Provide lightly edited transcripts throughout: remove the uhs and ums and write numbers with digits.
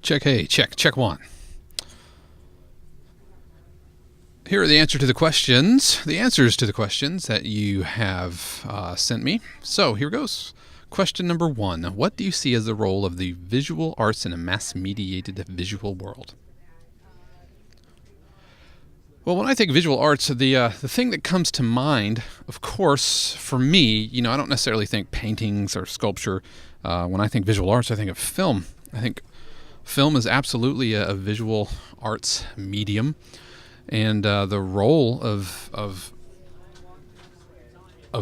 Check, hey, check one. Here are the answers to the questions that you have sent me. So here goes. Question number 1. What do you see as the role of the visual arts in a mass-mediated visual world? Well, when I think visual arts, the thing that comes to mind, of course, for me, I don't necessarily think paintings or sculpture. When I think visual arts, I think of film. I think film is absolutely a visual arts medium, and the role of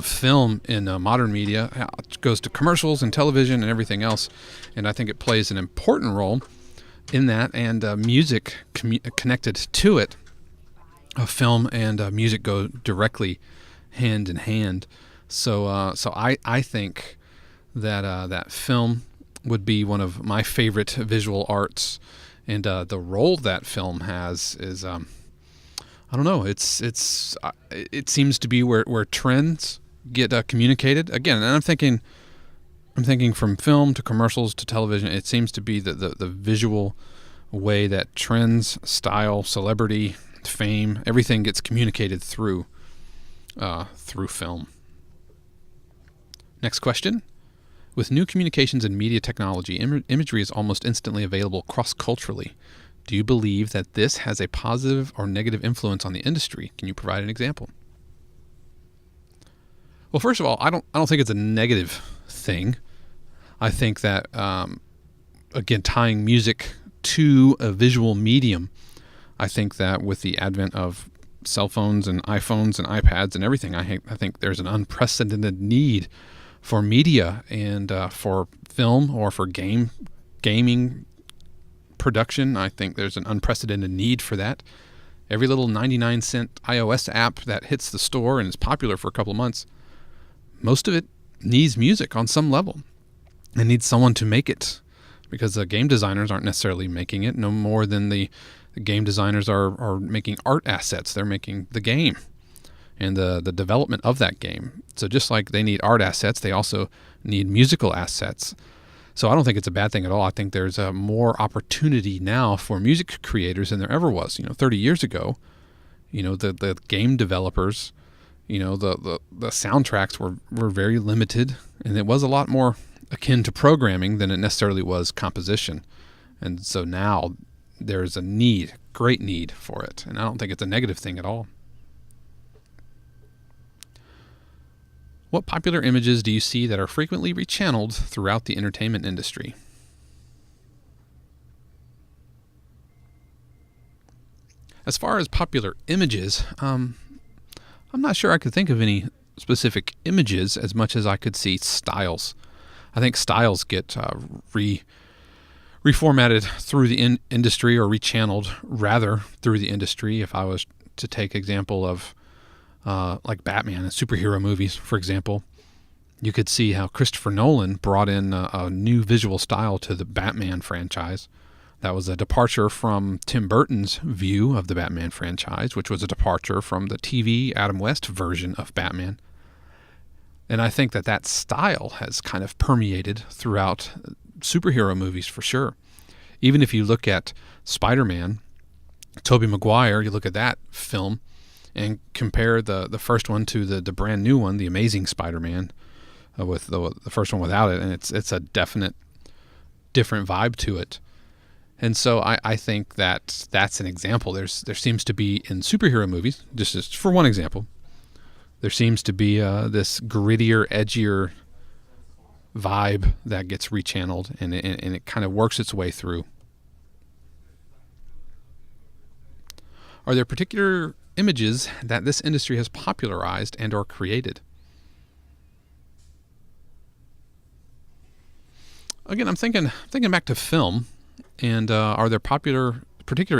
film in modern media goes to commercials and television and everything else, and I think it plays an important role in that, and music connected to it. Film and music go directly hand in hand. So I think that film would be one of my favorite visual arts, and the role that film has is I don't know. It seems to be where trends get communicated again, and I'm thinking from film to commercials to television. It seems to be the visual way that trends, style, celebrity, fame, everything gets communicated through film. Next question. With new communications and media technology, imagery is almost instantly available cross-culturally. Do you believe that this has a positive or negative influence on the industry? Can you provide an example? Well, first of all, I don't think it's a negative thing. I think that again, tying music to a visual medium, I think that with the advent of cell phones and iPhones and iPads and everything, I think there's an unprecedented need for media and for film or for gaming production. I think there's an unprecedented need for that. Every little 99-cent iOS app that hits the store and is popular for a couple of months, most of it needs music on some level. It needs someone to make it, because the game designers aren't necessarily making it, no more than the game designers are making art assets. They're making the game and the development of that game. So just like they need art assets, they also need musical assets. So I don't think it's a bad thing at all. I think there's more opportunity now for music creators than there ever was. 30 years ago, the game developers, the soundtracks were very limited, and it was a lot more akin to programming than it necessarily was composition. And so now there's a great need for it, and I don't think it's a negative thing at all. What popular images do you see that are frequently rechanneled throughout the entertainment industry? As far as popular images, I'm not sure I could think of any specific images as much as I could see styles. I think styles get reformatted through the industry, or rechanneled rather through the industry. If I was to take example of like Batman and superhero movies, for example, you could see how Christopher Nolan brought in a new visual style to the Batman franchise. That was a departure from Tim Burton's view of the Batman franchise, which was a departure from the TV Adam West version of Batman. And I think that style has kind of permeated throughout superhero movies for sure. Even if you look at Spider-Man, Tobey Maguire, you look at that film and compare the first one to the brand new one, The Amazing Spider-Man, with the first one without it, and it's a definite different vibe to it. And so I think that's an example. There seems to be in superhero movies, just for one example, there seems to be this grittier, edgier vibe that gets rechanneled, and it kind of works its way through. Are there particular images that this industry has popularized and or created? Again, I'm thinking back to film, and are there particular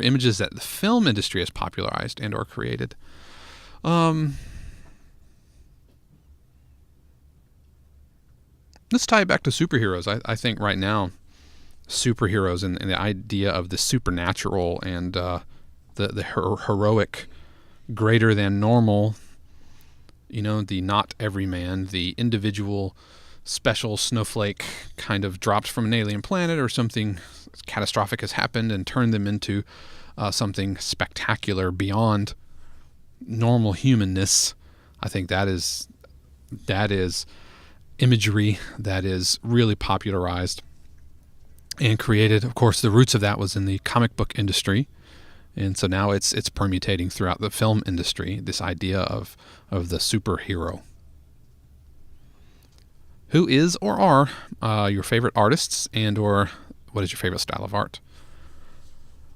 images that the film industry has popularized and or created? Let's tie it back to superheroes. I think right now, superheroes and the idea of the supernatural and the heroic, greater than normal, the not everyman, the individual special snowflake kind of dropped from an alien planet, or something catastrophic has happened and turned them into something spectacular beyond normal humanness. I think that is imagery that is really popularized and created. Of course, the roots of that was in the comic book industry, and so now it's permutating throughout the film industry, this idea of the superhero. Who is or are your favorite artists, and or what is your favorite style of art?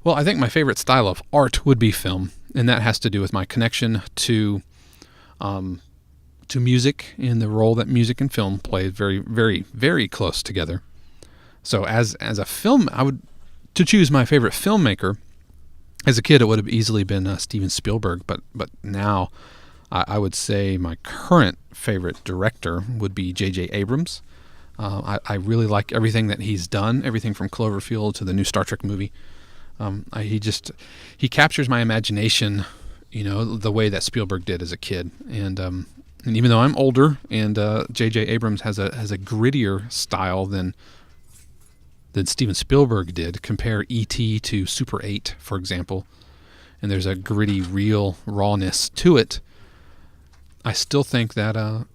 Well, I think my favorite style of art would be film, and that has to do with my connection to music and the role that music and film play very, very, very close together. So as a film, to choose my favorite filmmaker. As a kid, it would have easily been Steven Spielberg, but now I would say my current favorite director would be J.J. Abrams. I really like everything that he's done, everything from Cloverfield to the new Star Trek movie. He captures my imagination, the way that Spielberg did as a kid. And even though I'm older, and J.J. Abrams has a grittier style than Steven Spielberg did. Compare E.T. to Super 8, for example, and there's a gritty, real rawness to it. I still think that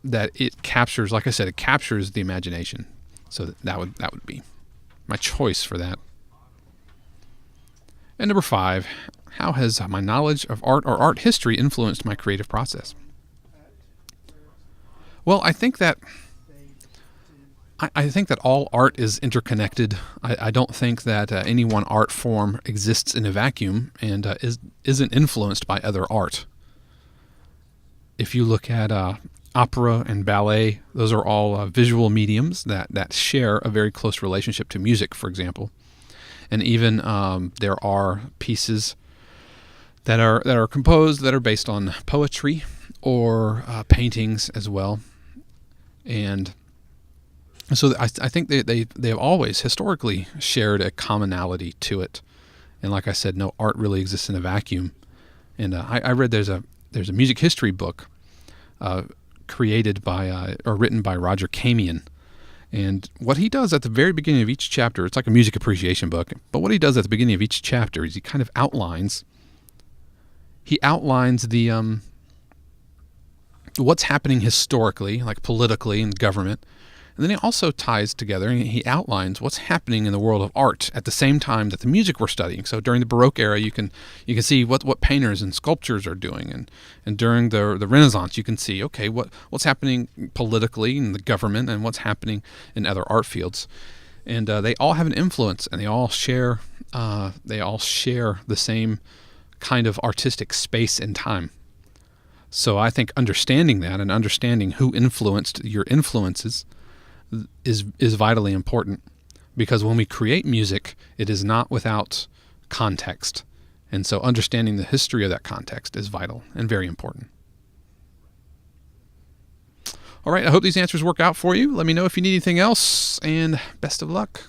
it captures, like I said, it captures the imagination. So that would be my choice for that. And number 5, how has my knowledge of art or art history influenced my creative process? Well, I think that all art is interconnected. I don't think that any one art form exists in a vacuum and isn't influenced by other art. If you look at opera and ballet, those are all visual mediums that share a very close relationship to music, for example. And even there are pieces that are composed that are based on poetry or paintings as well. And so I think they've always historically shared a commonality to it. And like I said, no art really exists in a vacuum. And I read there's a music history book created by or written by Roger Kamian. And what he does at the very beginning of each chapter, it's like a music appreciation book, but what he does at the beginning of each chapter is he kind of outlines the what's happening historically, like politically in government. And then he also ties together and he outlines what's happening in the world of art at the same time that the music we're studying. So during the Baroque era, you can see what painters and sculptors are doing, and during the Renaissance, you can see what's happening politically in the government and what's happening in other art fields, and they all have an influence, and they all share the same kind of artistic space and time. So I think understanding that and understanding who influenced your influences is vitally important, because when we create music, it is not without context. And so understanding the history of that context is vital and very important. All right, I hope these answers work out for you. Let me know if you need anything else, and best of luck.